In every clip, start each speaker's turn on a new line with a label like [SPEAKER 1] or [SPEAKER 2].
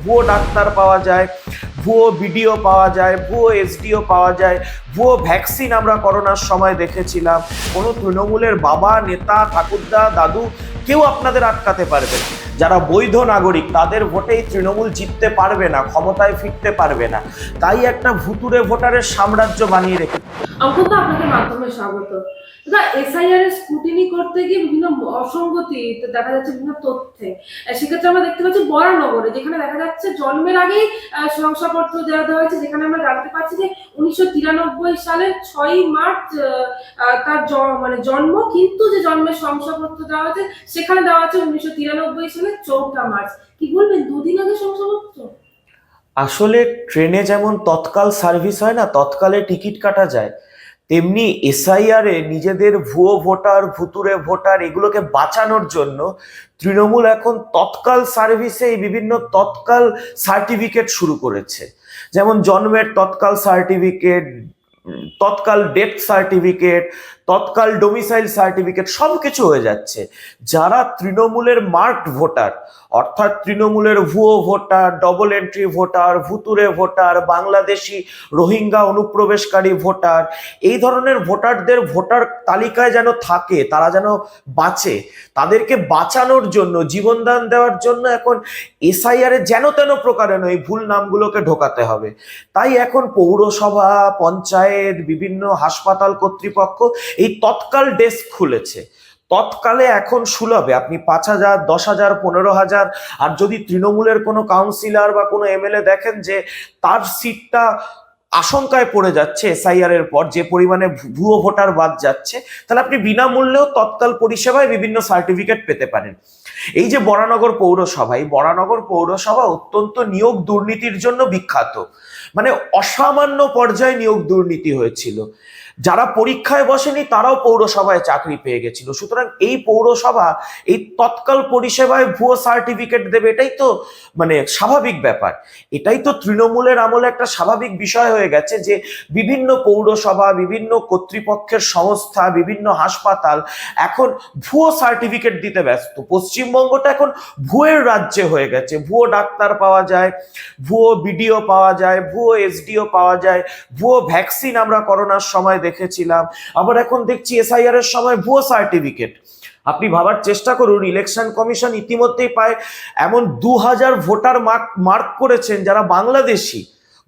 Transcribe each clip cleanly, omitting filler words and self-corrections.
[SPEAKER 1] ভুয়ো ডাক্তার পাওয়া যায়, ভুয়ো বিডিও পাওয়া যায়, ভুয়ো এসডিও পাওয়া যায়, ভুয়ো ভ্যাকসিন আমরা করোনার সময় দেখেছিলাম। কোনো তৃণমূলের বাবা, নেতা, ঠাকুরদা, দাদু কেউ আপনাদের আটকাতে পারবে না। যারা বৈধ নাগরিক তাদের ভোটেই তৃণমূল জিততে পারবে না, ক্ষমতায় ফিরতে পারবে না। তাই একটা ভুতুড়ে ভোটারের সাম্রাজ্য বানিয়ে রেখে।
[SPEAKER 2] অঙ্কন, আপনাদের মাধ্যমে স্বাগত। এসআইআর এর স্ক্রুটিনি করতে গিয়ে বিভিন্ন অসঙ্গতি দেখা যাচ্ছে বিভিন্ন তথ্যে। সেক্ষেত্রে আমরা দেখতে পাচ্ছি বরানগরে, যেখানে দেখা যাচ্ছে জন্মের আগেই শংসাপত্র দেওয়া হয়েছে, যেখানে আমরা জানতে পারছি যে 1993 সালের 6ই মার্চ তার মানে জন্ম, কিন্তু যে জন্মের শংসাপত্র দেওয়া হয়েছে সেখানে দেওয়া আছে 1993 সালের 4টা মার্চ। কি বলবেন, দুদিন আগে শংসাপত্র?
[SPEAKER 1] আসলে ট্রেনে যেমন তৎকাল সার্ভিস হয় না, তৎকালে টিকিট কাটা যায়, তেমনি এসআইআর এ নিজেদের ভুয়ো ভোটার, ভুতুরে ভোটার এগুলোকে বাঁচানোর জন্য তৃণমূল এখন তৎকাল সার্ভিসে এই বিভিন্ন তৎকাল সার্টিফিকেট শুরু করেছে। যেমন জন্মের তৎকাল সার্টিফিকেট, তৎকাল ডেথ সার্টিফিকেট, তৎকাল ডোমিসাইল সার্টিফিকেট, সব কিছু হয়ে যাচ্ছে। যারা তৃণমূলের মার্কড ভোটার, অর্থাৎ তৃণমূলের ভুয়ো ভোটার, ডবল এন্ট্রি ভোটার, ভুতুরে ভোটার, বাংলাদেশি রোহিঙ্গা অনুপ্রবেশকারী ভোটার, এই ধরনের ভোটারদের ভোটার তালিকায় যেন থাকে, তারা যেন বাঁচে, তাদেরকে বাঁচানোর জন্য, জীবনদান দেওয়ার জন্য এখন এসআইআর এ যেন তেন প্রকারে নয় ভুল নামগুলোকে ঢোকাতে হবে। তাই এখন পৌরসভা, পঞ্চায়েত, বিভিন্ন হাসপাতাল কর্তৃপক্ষ এই তৎকাল ডেস্ক খুলেছে। তৎকালে এখন সুলভে আপনি 5,000, 10,000, 15,000, আর যদি তৃণমূলের কোনো কাউন্সিলর বা কোনো এমএলএ দেখেন যে তার সিটটা আশঙ্কায় পড়ে যাচ্ছে এসআইআর এর পর, যে পরিমাণে ভুয়ো ভোটার বাদ যাচ্ছে, তাহলে আপনি বিনামূল্যেও তৎকাল পরিষেবায় বিভিন্ন সার্টিফিকেট পেতে পারেন। এই যে বরানগর পৌরসভা, এই বরানগর পৌরসভা অত্যন্ত নিয়োগ দুর্নীতির জন্য বিখ্যাত। মানে অসামান্য পর্যায়ে নিয়োগ দুর্নীতি হয়েছিল। যারা পরীক্ষায় বসেনি তারাও পৌরসভায় চাকরি পেয়ে গেছিল। সুতরাং এই পৌরসভা এই তৎকাল পরিষেবায় ভুয়ো সার্টিফিকেট দেবে, এটাই তো মানে স্বাভাবিক ব্যাপার। এটাই তো তৃণমূলের আমলে একটা স্বাভাবিক বিষয় হয়ে গেছে যে বিভিন্ন পৌরসভা, বিভিন্ন কর্তৃপক্ষের সংস্থা, বিভিন্ন হাসপাতাল এখন ভুয়ো সার্টিফিকেট দিতে ব্যস্ত। পশ্চিমবঙ্গটা এখন ভুয়োর রাজ্যে হয়ে গেছে। ভুয়ো ডাক্তার পাওয়া যায়, ভুয়ো বিডিও পাওয়া যায়, ভুয়ো এসডিও পাওয়া যায়, ভুয়ো ভ্যাকসিন আমরা করোনার সময় দেখেছিলাম, আবার এখন দেখছি এসআইআর এর সময় ভুয়ো সার্টিফিকেট। আপনি ভাবার চেষ্টা করুন, ইলেকশন কমিশন ইতিমধ্যেই প্রায় এমন 2,000 ভোটার মার্ক করেছেন যারা বাংলাদেশি,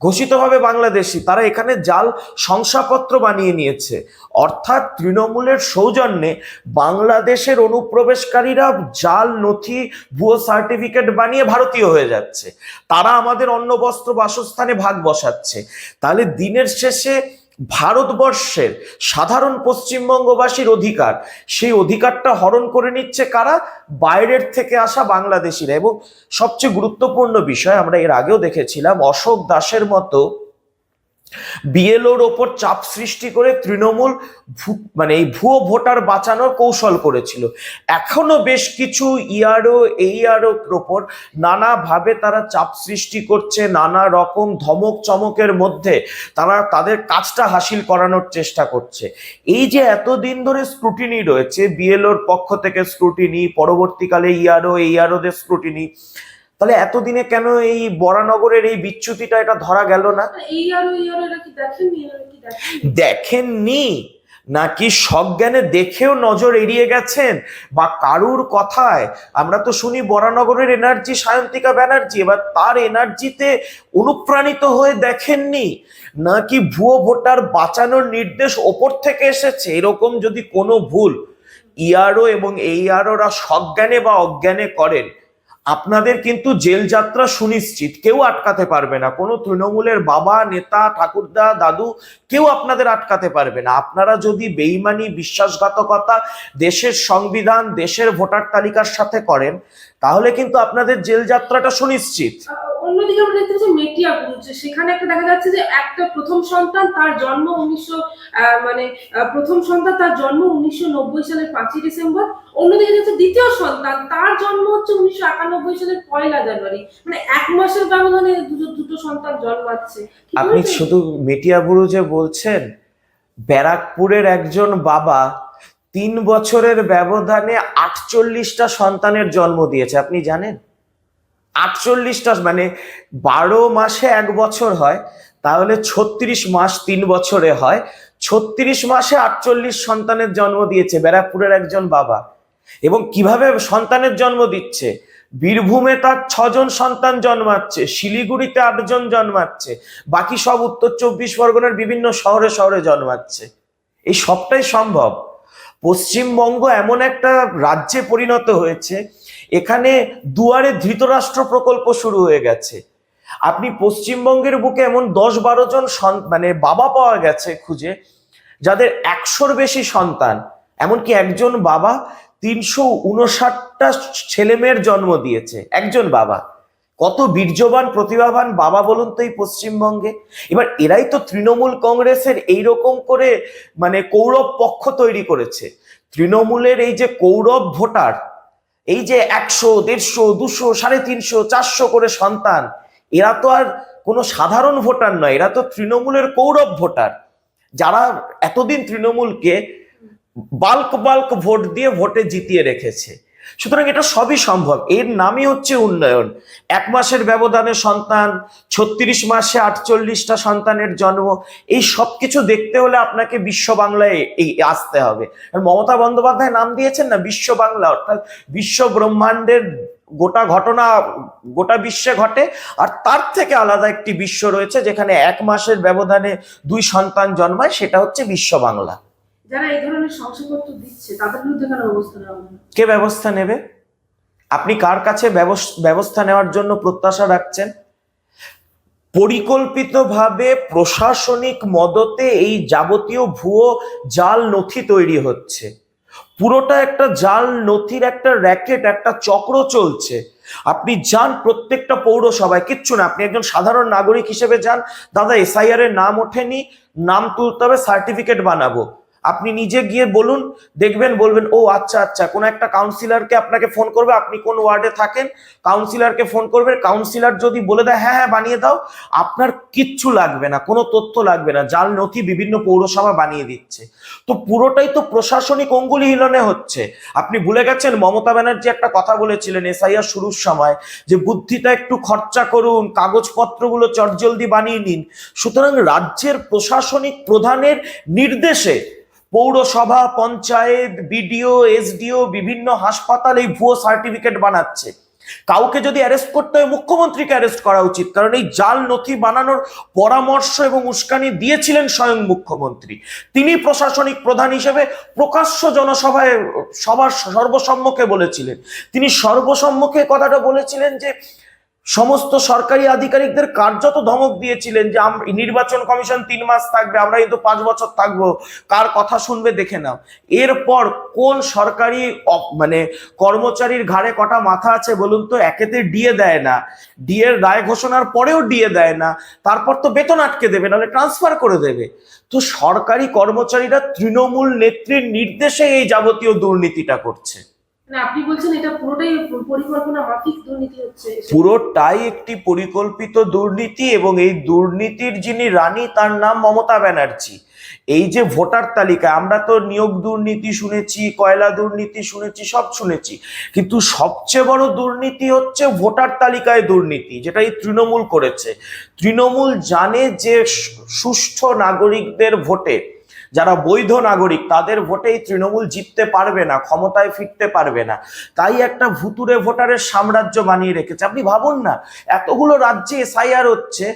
[SPEAKER 1] ঘোষিতভাবে বাংলাদেশি, তারা এখানে জাল শংসাপত্র বানিয়ে নিয়েছে। অর্থাৎ তৃণমূলের সৌজন্যে বাংলাদেশের অনুপ্রবেশকারীরা জাল নথি, ভুয়ো সার্টিফিকেট বানিয়ে ভারতীয় হয়ে যাচ্ছে। তারা আমাদের অন্ন বস্ত্র বাসস্থানে ভাগ বসাচ্ছে। তাহলে দিনের শেষে ভারতবর্ষের সাধারণ পশ্চিমবঙ্গবাসীর অধিকার, সেই অধিকারটা হরণ করে নিচ্ছে কারা? বাইরের থেকে আসা বাংলাদেশিরা। এবং সবচেয়ে গুরুত্বপূর্ণ বিষয়, আমরা এর আগেও দেখেছিলাম অশোক দাসের মতো বিএলওর ওপর চাপ সৃষ্টি করে তৃণমূল মানে এই ভুয়ো ভোটার বাঁচানোর কৌশল করেছিল। এখনো বেশ কিছু ইআরও, এইআরও ওপর নানাভাবে তারা চাপ সৃষ্টি করছে, নানা রকম ধমক চমকের মধ্যে তারা তাদের কাজটা হাসিল করানোর চেষ্টা করছে। এই যে এতদিন ধরে স্ক্রুটিনি রয়েছে, বিএলওর পক্ষ থেকে স্ক্রুটিনি, পরবর্তীকালে ইআরও, এইআরওদের স্ক্রুটিনি, তাহলে এতদিনে কেন এই বরানগরের এই বিচ্যুতিটা এটা ধরা গেল না? দেখেননি নাকি সজ্ঞানে দেখেও নজর এড়িয়ে গেছেন? বা কারুর কথায় আমরা তো শুনি বরানগরের এনার্জি সায়ন্তিকা ব্যানার্জি, এবার তার এনার্জিতে অনুপ্রাণিত হয়ে দেখেননি? নাকি ভুয়ো ভোটার বাঁচানোর নির্দেশ ওপর থেকে এসেছে? এরকম যদি কোনো ভুল ইআরও এবং এইআরওরা সজ্ঞানে বা অজ্ঞানে করেন, আপনাদের কিন্তু জেল যাত্রা সুনিশ্চিত, কেউ আটকাতে পারবে না। কোনো তৃণমূলের বাবা, নেতা, ঠাকুরদা, দাদু কেউ আপনাদের আটকাতে পারবে না। আপনারা যদি বেইমানি, বিশ্বাসঘাতকতা দেশের সংবিধান, দেশের ভোটার তালিকার সাথে করেন, তাহলে কিন্তু আপনাদের জেল যাত্রাটা সুনিশ্চিত।
[SPEAKER 2] অন্যদিকে আমরা দেখতে পাচ্ছি মেটিয়াপুর, সেখানে একটা দেখা যাচ্ছে যে একটা প্রথম সন্তান তার জন্ম 1990 সালের 5ই ডিসেম্বর। অন্যদিকে দেখছে দ্বিতীয় সন্তান তার জন্ম হচ্ছে 1991 সালের 1 জানুয়ারি। মানে 1 মাসের ব্যবধানে দুটো সন্তান জন্মাচ্ছে।
[SPEAKER 1] আপনি শুধু মেটিয়াবুরু যে বলছেন, ব্যারাকপুরের একজন বাবা 3 বছরের ব্যবধানে 48টা সন্তানের জন্ম দিয়েছে, আপনি জানেন? 48টা মানে 12 মাসে 1 বছর হয়, তাহলে 36 মাস 3 বছরে হয়। 36 মাসে 48 সন্তানের জন্ম দিয়েছে ব্যারাকপুরের একজন বাবা। এবং কিভাবে সন্তানের জন্ম দিচ্ছে, বীরভূমে তার 6জন সন্তান জন্মাচ্ছে, শিলিগুড়িতে 8জন জন্মাচ্ছে, বাকি সব উত্তর 24 পরগনার বিভিন্ন শহরে শহরে জন্মাচ্ছে। এই সবটাই সম্ভব। পশ্চিমবঙ্গ এমন একটা রাজ্যে পরিণত হয়েছে, এখানে দুয়ারে ধৃতরাষ্ট্র প্রকল্প শুরু হয়ে গেছে। আপনি পশ্চিমবঙ্গের বুকে এমন 10-12 জন মানে বাবা পাওয়া গেছে খুঁজে, যাদের 100-র বেশি সন্তান। এমনকি একজন বাবা 359টা ছেলে মেয়ের জন্ম দিয়েছে, একজন বাবা। কত বীর্যবান প্রতিভাবান বাবা বলুন তো এই পশ্চিমবঙ্গে। এবার এরাই তো তৃণমূল কংগ্রেসের এইরকম করে মানে কৌরব পক্ষ তৈরি করেছে। তৃণমূলের এই যে কৌরব ভোটার, এই যে 100, 150, 200, 350, 400 করে সন্তান, এরা তো আর কোনো সাধারণ ভোটার নয়, এরা তো তৃণমূলের কৌরব ভোটার, যারা এতদিন তৃণমূলকে বাল্ক বাল্ক ভোট দিয়ে ভোটে জিতিয়ে রেখেছে। সুতরাং এটা সবই সম্ভব, এর নামই হচ্ছে উন্নয়ন। 1 মাসের ব্যবধানে সন্তান, 36 মাসে 48টা সন্তানের জন্ম, এই সব কিছু দেখতে হলে আপনাকে বিশ্ব বাংলায় আসতে হবে। আর মমতা বন্দ্যোপাধ্যায় নাম দিয়েছেন না বিশ্ব বাংলা, অর্থাৎ বিশ্ব ব্রহ্মাণ্ডের গোটা ঘটনা গোটা বিশ্বে ঘটে, আর তার থেকে আলাদা একটি বিশ্ব রয়েছে যেখানে 1 মাসের ব্যবধানে 2 সন্তান জন্মায়, সেটা হচ্ছে বিশ্ব বাংলা।
[SPEAKER 2] যারা এই ধরনের শংসাপত্র দিচ্ছে তাদের বিরুদ্ধে কেন ব্যবস্থা নেওয়া হবে না?
[SPEAKER 1] কে ব্যবস্থা নেবে? আপনি কার কাছে ব্যবস্থা নেওয়ার জন্য প্রত্যাশা রাখছেন? পরিকল্পিতভাবে প্রশাসনিক মদতে এই যাবতীয় ভুয়ো জাল নথি তৈরি হচ্ছে। পুরোটা একটা জাল নথির একটা র্যাকেট, একটা চক্র চলছে। আপনি যান প্রত্যেকটা পৌরসভায়, কিচ্ছু না, আপনি একজন সাধারণ নাগরিক হিসেবে যান, দাদা এসআইআর এর নাম ওঠেনি, নাম তুলতে হবে, সার্টিফিকেট বানাবো। আপনি নিজে গিয়ে বলুন, দেখবেন, বলবেন ও আচ্ছা আচ্ছা, কোন একটা কাউন্সিলরকে আপনাকে ফোন করবে, আপনি কোন ওয়ার্ডে থাকেন, কাউন্সিলরকে ফোন করবে, কাউন্সিলর যদি বলে দেয় হ্যাঁ হ্যাঁ বানিয়ে দাও, আপনার কিচ্ছু লাগবে না, কোনো তথ্য লাগবে না, জাল নথি বিভিন্ন পৌরসভা বানিয়ে দিচ্ছে। তো পুরোটাই তো প্রশাসনিক অঙ্গুলি হিলনে হচ্ছে। আপনি ভুলে গেছেন মমতা ব্যানার্জি একটা কথা বলেছিলেন এসআইআর শুরুর সময়, যে বুদ্ধিটা একটু খরচা করুন, কাগজপত্রগুলো চটজলদি বানিয়ে নিন। সুতরাং রাজ্যের প্রশাসনিক প্রধানের নির্দেশে পৌরসভা, পঞ্চায়েত, বিডিও, এসডিও, বিভিন্ন হাসপাতাল এই ভুয়ো সার্টিফিকেট বানাচ্ছে। কাউকে যদি অ্যারেস্ট করতে হয় মুখ্যমন্ত্রীকে অ্যারেস্ট করা উচিত, কারণ এই জাল নথি বানানোর পরামর্শ এবং উস্কানি দিয়েছিলেন স্বয়ং মুখ্যমন্ত্রী। তিনি প্রশাসনিক প্রধান হিসেবে প্রকাশ্য জনসভায় সবার সর্বসম্মুখে বলেছিলেন, তিনি সর্বসম্মুখে কথাটা বলেছিলেন যে সমস্ত সরকারি আধিকারিকদের কার্যত ধমক দিয়েছিলেন যে নির্বাচন কমিশন 3 মাস থাকবে, আমরা কিন্তু 5 বছর থাকবো, কার কথা শুনবে দেখে নাও। এরপর কোন সরকারি মানে কর্মচারীর ঘাড়ে কটা মাথা আছে বলুন তো? একেতে ডিএ দেয় না, ডিএর রায় ঘোষণার পরেও ডিএ দেয় না, তারপর তো বেতন আটকে দেবে, নাহলে ট্রান্সফার করে দেবে। তো সরকারি কর্মচারীরা তৃণমূল নেত্রীর নির্দেশে এই যাবতীয় দুর্নীতিটা করছে।
[SPEAKER 2] না, আপনি বলছেন এটা পুরোটাই পরিকল্পনা মাফিক দুর্নীতি হচ্ছে?
[SPEAKER 1] পুরোটাই একটি পরিকল্পিত দুর্নীতি, এবং এই দুর্নীতির যিনি রানী তার নাম মমতা ব্যানার্জি। এই যে ভোটার তালিকা, আমরা তো নিয়োগ দুর্নীতি শুনেছি, কয়লা দুর্নীতি শুনেছি, সব শুনেছি, কিন্তু সবচেয়ে বড় দুর্নীতি হচ্ছে ভোটার তালিকায় দুর্নীতি, যেটা এই তৃণমূল করেছে। তৃণমূল জানে যে সুষ্ঠু নাগরিকদের ভোটে, যারা বৈধ নাগরিক তাদের ভোটে এই তৃণমূল জিততে পারবে না, ক্ষমতায় ফিরতে পারবে না, তাই একটা ভুতুরে ভোটারের সাম্রাজ্য বানিয়ে রেখেছে। আপনি ভাবুন না, এতগুলো রাজ্যে এসআইআর হচ্ছে,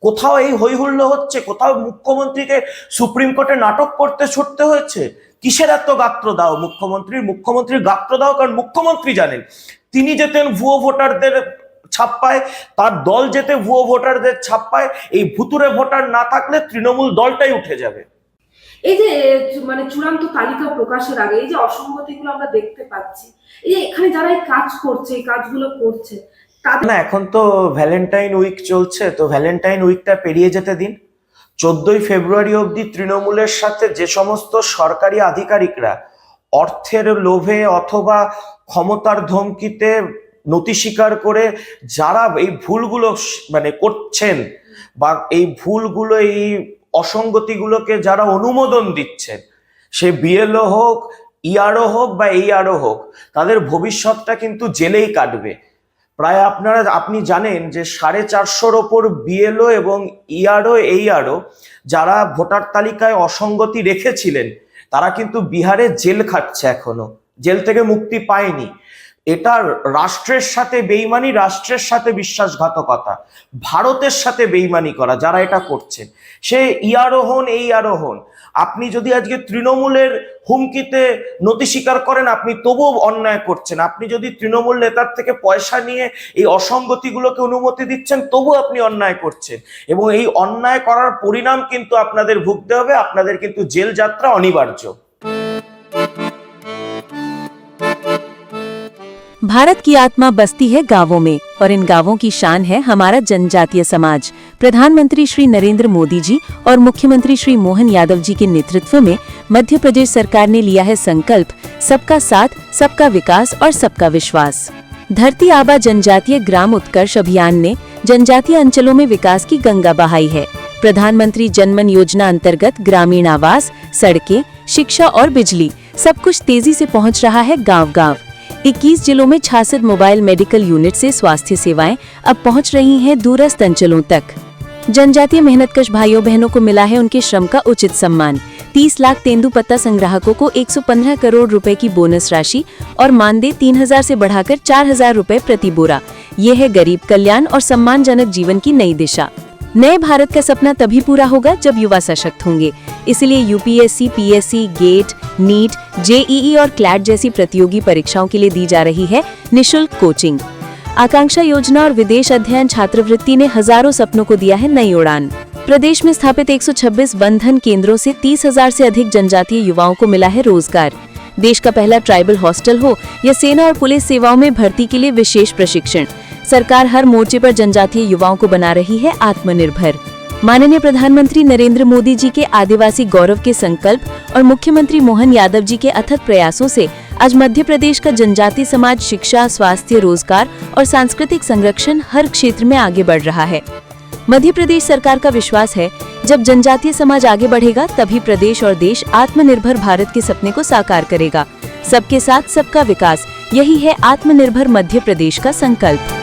[SPEAKER 1] কোথাও এই হইহুল্লো হচ্ছে, কোথাও মুখ্যমন্ত্রীকে সুপ্রিম কোর্টে নাটক করতে ছুটতে হয়েছে। কিসের এত গাত্রদাহ মুখ্যমন্ত্রীর গাত্রদাহ? কারণ মুখ্যমন্ত্রী জানেন তিনি যেতেন ভুয়ো ভোটারদের ছাপ্পায়, তার দল যেতে ভুয়ো ভোটারদের ছাপ্পায়, এই ভুতুরে ভোটার না থাকলে তৃণমূল দলটাই উঠে যাবে।
[SPEAKER 2] এই যে মানে চূড়ান্ত তালিকা প্রকাশের আগে এই যে অসঙ্গতিগুলো আমরা দেখতে পাচ্ছি, এই যে এখানে যারা এই কাজ করছে, এই কাজগুলো করছে তাদের
[SPEAKER 1] না, এখন তো ভ্যালেন্টাইন উইক চলছে, তো ভ্যালেন্টাইন উইকটা পেরিয়ে যেতে দিন। 14ই ফেব্রুয়ারি অবধি তৃণমূলের সাথে যে সমস্ত সরকারি আধিকারিকরা অর্থের লোভে অথবা ক্ষমতার ধমকিতে নথি স্বীকার করে যারা এই ভুলগুলো মানে করছেন, বা এই ভুলগুলো, এই অসঙ্গতিগুলোকে যারা অনুমোদন দিচ্ছেন, সে বিএলও হোক, ইআরও হোক বা এইআরও হোক, তাদের ভবিষ্যৎটা কিন্তু জেলেই কাটবে। প্রায় আপনি জানেন যে 450-র ওপর বিএলও এবং এইআরও যারা ভোটার তালিকায় অসঙ্গতি রেখেছিলেন তারা কিন্তু বিহারে জেল খাটছে, এখনো জেল থেকে মুক্তি পায়নি। এটা রাষ্ট্রের সাথে বেইমানি, রাষ্ট্রের সাথে বিশ্বাসঘাতকতা, ভারতের সাথে বেইমানি করা যারা এটা করছেন, সে ইয়ারও হন এইআরও হন। আপনি যদি আজকে তৃণমূলের হুমকিতে নতি স্বীকার করেন আপনি তবুও অন্যায় করছেন। আপনি যদি তৃণমূল নেতার থেকে পয়সা নিয়ে এই অসঙ্গতিগুলোকে অনুমতি দিচ্ছেন তবু আপনি অন্যায় করছেন, এবং এই অন্যায় করার পরিণাম কিন্তু আপনাদের ভুগতে হবে। আপনাদের কিন্তু জেল যাত্রা অনিবার্য।
[SPEAKER 3] भारत की आत्मा बसती है गांवों में और इन गांवों की शान है हमारा जनजातीय समाज। प्रधानमंत्री श्री नरेंद्र मोदी जी और मुख्यमंत्री श्री मोहन यादव जी के नेतृत्व में मध्य प्रदेश सरकार ने लिया है संकल्प सबका साथ, सबका विकास और सबका विश्वास। धरती आबा जनजातीय ग्राम उत्कर्ष अभियान ने जनजातीय अंचलों में विकास की गंगा बहाई है। प्रधानमंत्री जनमन योजना अंतर्गत ग्रामीण आवास, सड़कें, शिक्षा और बिजली सब कुछ तेजी से पहुंच रहा है गांव-गांव। 21 जिलों में 66 मोबाइल मेडिकल यूनिट से स्वास्थ्य सेवाएं अब पहुंच रही हैं दूरस्थ अंचलों तक। जनजातीय मेहनतकश भाइयों बहनों को मिला है उनके श्रम का उचित सम्मान। 30 लाख तेंदुपत्ता संग्राहकों को 115 करोड़ रुपए की बोनस राशि और मानदेय 3000 से बढ़ाकर 4000 रुपए प्रति बोरा। ये है गरीब कल्याण और सम्मानजनक जीवन की नई दिशा। नए भारत का सपना तभी पूरा होगा जब युवा सशक्त होंगे। इसलिए UPSC, PSC, GATE, NEET, JEE और क्लैट जैसी प्रतियोगी परीक्षाओं के लिए दी जा रही है निशुल्क कोचिंग। आकांक्षा योजना और विदेश अध्ययन छात्रवृत्ति ने हजारों सपनों को दिया है नई उड़ान। प्रदेश में स्थापित 126 वनधन केंद्रों से 30,000 से अधिक जनजातीय युवाओं को मिला है रोजगार। देश का पहला ट्राइबल हॉस्टल हो या सेना और पुलिस सेवाओं में भर्ती के लिए विशेष प्रशिक्षण, सरकार हर मोर्चे पर जनजातीय युवाओं को बना रही है आत्मनिर्भर। माननीय प्रधानमंत्री नरेंद्र मोदी जी के आदिवासी गौरव के संकल्प और मुख्यमंत्री मोहन यादव जी के अथक प्रयासों से आज मध्य प्रदेश का जनजातीय समाज शिक्षा, स्वास्थ्य, रोजगार और सांस्कृतिक संरक्षण हर क्षेत्र में आगे बढ़ रहा है। मध्य प्रदेश सरकार का विश्वास है जब जनजातीय समाज आगे बढ़ेगा तभी प्रदेश और देश आत्मनिर्भर भारत के सपने को साकार करेगा। सबके साथ, सबका विकास, यही है आत्मनिर्भर मध्य प्रदेश का संकल्प।